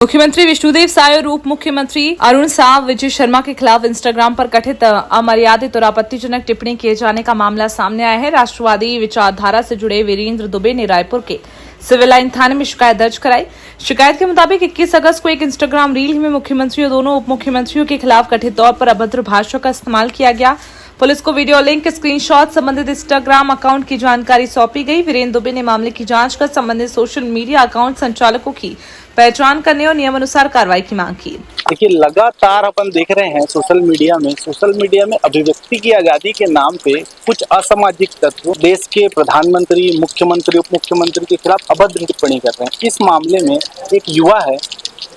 मुख्यमंत्री विष्णुदेव साय और उप मुख्यमंत्री अरुण साव विजय शर्मा के खिलाफ इंस्टाग्राम पर कथित अमर्यादित और आपत्तिजनक टिप्पणी किए जाने का मामला सामने आया है। राष्ट्रवादी विचारधारा से जुड़े वीरेंद्र दुबे ने रायपुर के सिविल लाइन थाने में शिकायत दर्ज कराई। शिकायत के मुताबिक 21 अगस्त को एक इंस्टाग्राम रील में मुख्यमंत्री और दोनों उप मुख्यमंत्रियों के खिलाफ कथित तौर पर अभद्र भाषा का इस्तेमाल किया गया। पुलिस को वीडियो लिंक, स्क्रीनशॉट संबंधित इंस्टाग्राम अकाउंट की जानकारी सौंपी गई। वीरेंद्र दुबे ने मामले की जांच कर संबंधित सोशल मीडिया अकाउंट संचालकों की पहचान करने और नियमानुसार कार्रवाई की मांग की। देखिए, लगातार अपन देख रहे हैं सोशल मीडिया में अभिव्यक्ति की आजादी के नाम पे कुछ असामाजिक तत्व देश के प्रधानमंत्री, मुख्यमंत्री, उप मुख्यमंत्री के खिलाफ अभद्र टिप्पणी कर रहे हैं। इस मामले में एक युवा है,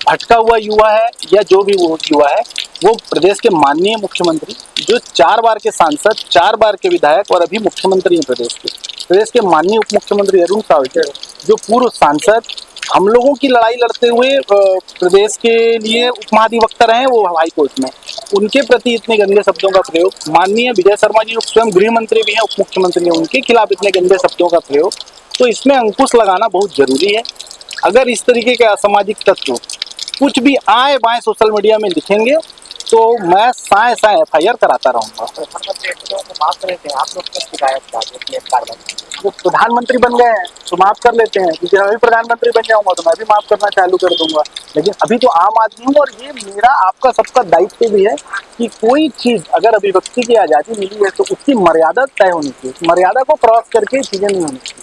भटका हुआ युवा है या जो भी वो युवा है, वो प्रदेश के माननीय मुख्यमंत्री, जो 4 बार के सांसद, 4 बार के विधायक और अभी मुख्यमंत्री हैं प्रदेश के माननीय उप मुख्यमंत्री अरुण साव, जो पूर्व सांसद, हम लोगों की लड़ाई लड़ते हुए प्रदेश के लिए उप महाधिवक्ता रहे हैं वो हाई कोर्ट में, उनके प्रति इतने गंदे शब्दों का प्रयोग, माननीय विजय शर्मा जी स्वयं गृह मंत्री भी हैं, उप मुख्यमंत्री हैं, उनके खिलाफ इतने गंदे शब्दों का प्रयोग, तो इसमें अंकुश लगाना बहुत जरूरी है। अगर इस तरीके के असामाजिक तत्व कुछ भी आए बाएं सोशल मीडिया में लिखेंगे तो मैं साए FIR कराता रहूंगा। वो प्रधानमंत्री बन गए हैं तो माफ कर लेते हैं, क्योंकि मैं भी प्रधानमंत्री बन जाऊंगा तो मैं भी माफ करना चालू कर दूंगा। लेकिन अभी तो आम आदमी हूँ और ये मेरा आपका सबका दायित्व भी है कि कोई चीज अगर अभिव्यक्ति की आजादी मिली है तो उसकी मर्यादा तय होनी चाहिए, मर्यादा को क्रॉस करके चीजें नहीं होनी चाहिए।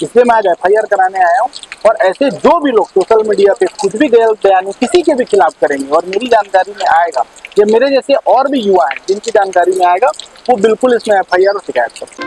इसलिए मैं आज FIR कराने आया हूँ और ऐसे जो भी लोग सोशल मीडिया पे कुछ भी गलत बयानी किसी के भी खिलाफ करेंगे और मेरी जानकारी में आएगा या मेरे जैसे और भी युवा हैं जिनकी जानकारी में आएगा, वो बिल्कुल इसमें FIR और शिकायत करें।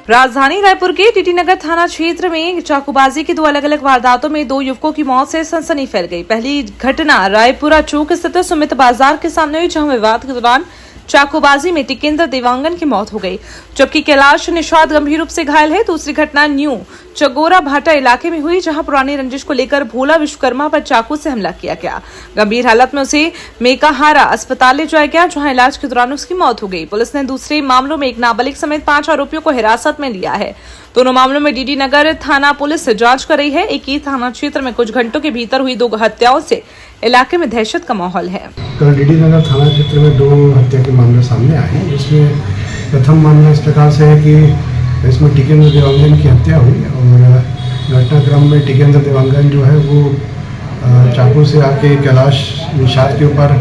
राजधानी रायपुर के टीटी नगर थाना क्षेत्र में चाकूबाजी की 2 अलग-अलग वारदातों में 2 युवकों की मौत से सनसनी फैल गई। पहली घटना रायपुरा चौक स्थित सुमित बाजार के सामने हुई, जहां विवाद के दौरान चाकूबाजी में टिकेंद्र देवांगन की मौत हो गई, जबकि कैलाश निषाद गंभीर रूप से घायल है। दूसरी घटना न्यू चगोरा भाटा इलाके में हुई, जहां पुरानी रंजिश को लेकर भोला विश्वकर्मा पर चाकू से हमला किया गया। गंभीर हालत में उसे मेकाहारा अस्पताल ले जाया गया, जहां इलाज के दौरान उसकी मौत हो गई। पुलिस ने दूसरे मामलों में एक नाबालिग समेत 5 आरोपियों को हिरासत में लिया है। दोनों मामलों में डीडी नगर थाना पुलिस जांच कर रही है। एक ही थाना क्षेत्र में कुछ घंटों के भीतर हुई 2 हत्याओं से इलाके में दहशत का माहौल है। कल डीडी नगर थाना क्षेत्र में 2 हत्या के मामले सामने आए हैं, जिसमें प्रथम मामला इस प्रकार से है कि इसमें टिकेंद्र देवांगन की हत्या हुई और घटनाक्रम में टिकेंद्र देवांगन जो है वो चाकू से आके कैलाश निषाद के ऊपर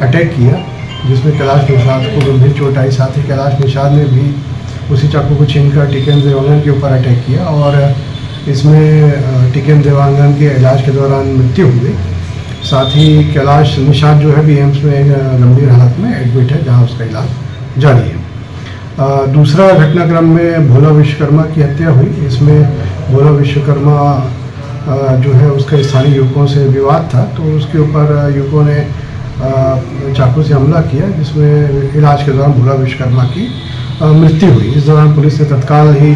अटैक किया, जिसमें कैलाश निषाद को गंभीर चोट आई। साथ ही कैलाश निषाद ने भी उसी चाकू को छीनकर टिकेंद्र देवांगन के ऊपर अटैक किया और इसमें टिकेंद्र देवांगन के इलाज के दौरान मृत्यु हो गई। साथ ही कैलाश निषाद जो है भी एम्स में गंभीर हालत में एडमिट है, जहां उसका इलाज जारी है। दूसरा घटनाक्रम में भोला विश्वकर्मा की हत्या हुई। इसमें भोला विश्वकर्मा जो है उसका स्थानीय युवकों से विवाद था, तो उसके ऊपर युवकों ने चाकू से हमला किया, जिसमें इलाज के दौरान भोला विश्वकर्मा की मृत्यु हुई। इस दौरान पुलिस ने तत्काल ही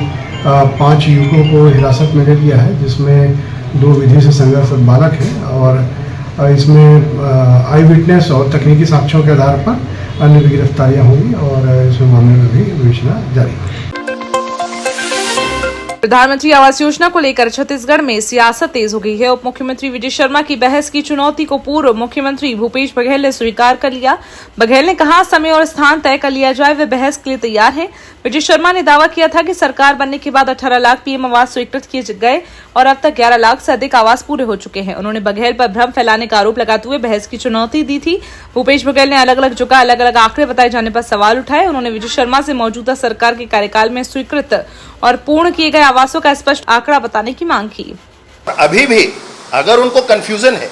5 युवकों को हिरासत में ले लिया है, जिसमें 2 विधि से संघर्षरत बालक हैं और इसमें आई विटनेस और तकनीकी साक्ष्यों के आधार पर अन्य भी गिरफ्तारियां होंगी और इस मामले में भी विवेचना जारी है। प्रधानमंत्री आवास योजना को लेकर छत्तीसगढ़ में सियासत तेज हो गई है। उप मुख्यमंत्री विजय शर्मा की बहस की चुनौती को पूर्व मुख्यमंत्री भूपेश बघेल ने स्वीकार कर लिया। बघेल ने कहा, समय और स्थान तय कर लिया जाए, वे बहस के लिए तैयार हैं। विजय शर्मा ने दावा किया था कि सरकार बनने के बाद 18 लाख PM आवास स्वीकृत किए गए और अब तक 11 लाख से अधिक आवास पूरे हो चुके हैं। उन्होंने बघेल पर भ्रम फैलाने का आरोप लगाते हुए बहस की चुनौती दी थी। भूपेश बघेल ने अलग अलग जगह अलग अलग आंकड़े बताए जाने पर सवाल उठाए। उन्होंने विजय शर्मा से मौजूदा सरकार के कार्यकाल में स्वीकृत और पूर्ण किए गए आवासों का स्पष्ट आंकड़ा बताने की मांग की। अभी भी अगर उनको कंफ्यूजन है,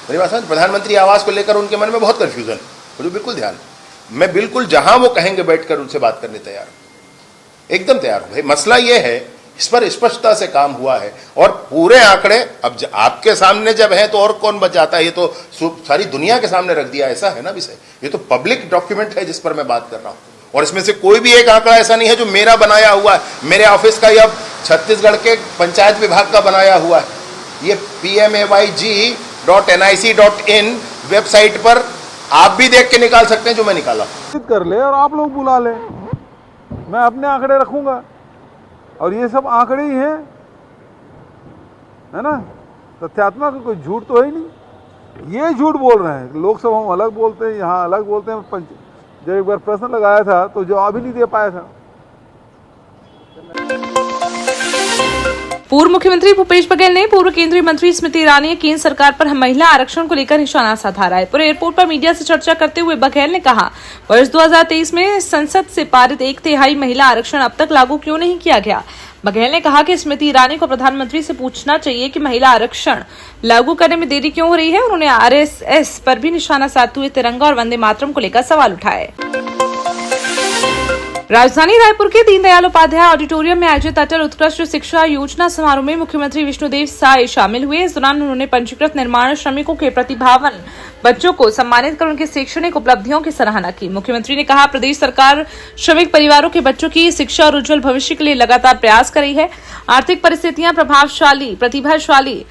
मेरी बात समझ, प्रधानमंत्री आवास को लेकर उनके मन में बहुत कंफ्यूजन है, मुझे बिल्कुल ध्यान है। मैं बिल्कुल जहां वो कहेंगे बैठकर उनसे बात करने तैयार हूं, एकदम तैयार हूं। भाई मसला ये है, इस पर स्पष्टता से काम हुआ है और पूरे आंकड़े अब आपके सामने जब है तो और कौन बचाता है, ये तो सारी दुनिया के सामने रख दिया, ऐसा है ना विषय। ये तो पब्लिक डॉक्यूमेंट है जिस पर मैं बात कर रहा हूं और इसमें से कोई भी एक आंकड़ा ऐसा नहीं है जो मेरा बनाया हुआ है, मेरे ऑफिस का या छत्तीसगढ़ के पंचायत विभाग का बनाया हुआ है। ये PMAYG.nic.in वेबसाइट पर आप भी देख के निकाल सकते हैं जो मैं निकाला। कर ले और आप लोग बुला ले, मैं अपने आंकड़े रखूंगा और ये सब आंकड़े ही हैं, है ना। तथ्यात्मक कोई झूठ तो है ही नहीं। ये झूठ बोल रहे हैं, लोकसभा में अलग बोलते हैं, यहाँ अलग बोलते हैं। जब एक बार प्रश्न लगाया था तो जवाब ही नहीं दे पाया था। पूर्व मुख्यमंत्री भूपेश बघेल ने पूर्व केंद्रीय मंत्री स्मृति ईरानी केंद्र सरकार पर महिला आरक्षण को लेकर निशाना साधा। रायपुर एयरपोर्ट पर मीडिया से चर्चा करते हुए बघेल ने कहा, वर्ष 2023 में संसद से पारित 1/3 महिला आरक्षण अब तक लागू क्यों नहीं किया गया। बघेल ने कहा कि स्मृति ईरानी को प्रधानमंत्री से पूछना चाहिए कि महिला आरक्षण लागू करने में देरी क्यों हो रही है। उन्होंने आरएसएस पर भी निशाना साधते हुए तिरंगा और वंदे मातरम को लेकर सवाल उठाए। राजधानी रायपुर के दीनदयाल उपाध्याय ऑडिटोरियम में आयोजित अटल उत्कृष्ट शिक्षा योजना समारोह में मुख्यमंत्री विष्णुदेव साय शामिल हुए। इस दौरान उन्होंने पंजीकृत निर्माण श्रमिकों के प्रतिभावान बच्चों को सम्मानित कर उनकी शैक्षणिक उपलब्धियों की सराहना की। मुख्यमंत्री ने कहा, प्रदेश सरकार श्रमिक परिवारों के बच्चों की शिक्षा और उज्जवल भविष्य के लिए लगातार प्रयास कर रही है। आर्थिक परिस्थितियां प्रतिभाशाली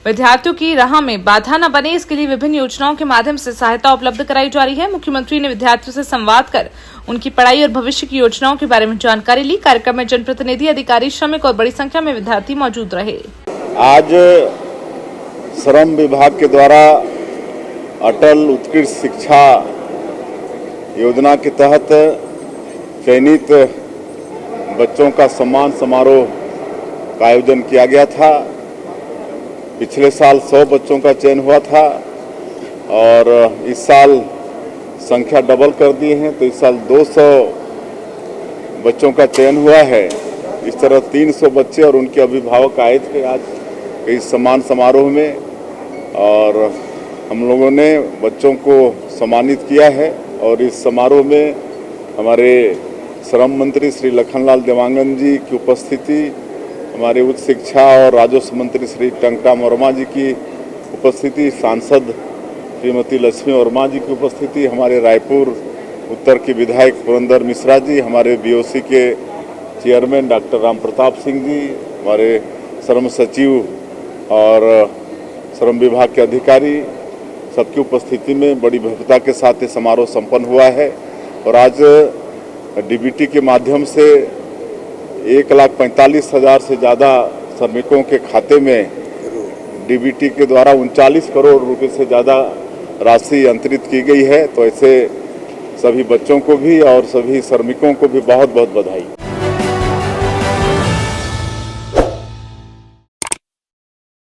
विद्यार्थियों की राह में बाधा न बने, इसके लिए विभिन्न योजनाओं के माध्यम से सहायता उपलब्ध कराई जा रही है। मुख्यमंत्री ने विद्यार्थियों से संवाद कर उनकी पढ़ाई और भविष्य की योजनाओं के बारे में जानकारी ली। कार्यक्रम में जनप्रतिनिधि, अधिकारी, श्रमिक और बड़ी संख्या में विद्यार्थी मौजूद रहे। आज श्रम विभाग के द्वारा अटल उत्कृष्ट शिक्षा योजना के तहत चयनित बच्चों का सम्मान समारोह का आयोजन किया गया था। पिछले साल 100 बच्चों का चयन हुआ था और इस साल संख्या डबल कर दी है, तो इस साल 200 बच्चों का चयन हुआ है। इस तरह 300 बच्चे और उनके अभिभावक आए थे आज इस सम्मान समारोह में और हम लोगों ने बच्चों को सम्मानित किया है। और इस समारोह में हमारे श्रम मंत्री श्री लखनलाल देवांगन जी की उपस्थिति, हमारे उच्च शिक्षा और राजस्व मंत्री श्री टंकराम वर्मा जी की उपस्थिति, सांसद श्रीमती लक्ष्मी वर्मा जी की उपस्थिति, हमारे रायपुर उत्तर के विधायक पुरंदर मिश्रा जी, हमारे बीओसी के चेयरमैन डॉक्टर राम प्रताप सिंह जी, हमारे श्रम सचिव और श्रम विभाग के अधिकारी, सबकी उपस्थिति में बड़ी भव्यता के साथ ये समारोह संपन्न हुआ है। और आज डीबीटी के माध्यम से 1,45,000 से ज़्यादा श्रमिकों के खाते में डीबीटी के द्वारा 39 करोड़ रुपए से ज़्यादा राशि अंतरित की गई है। तो ऐसे सभी बच्चों को भी और सभी श्रमिकों को भी बहुत बहुत बधाई।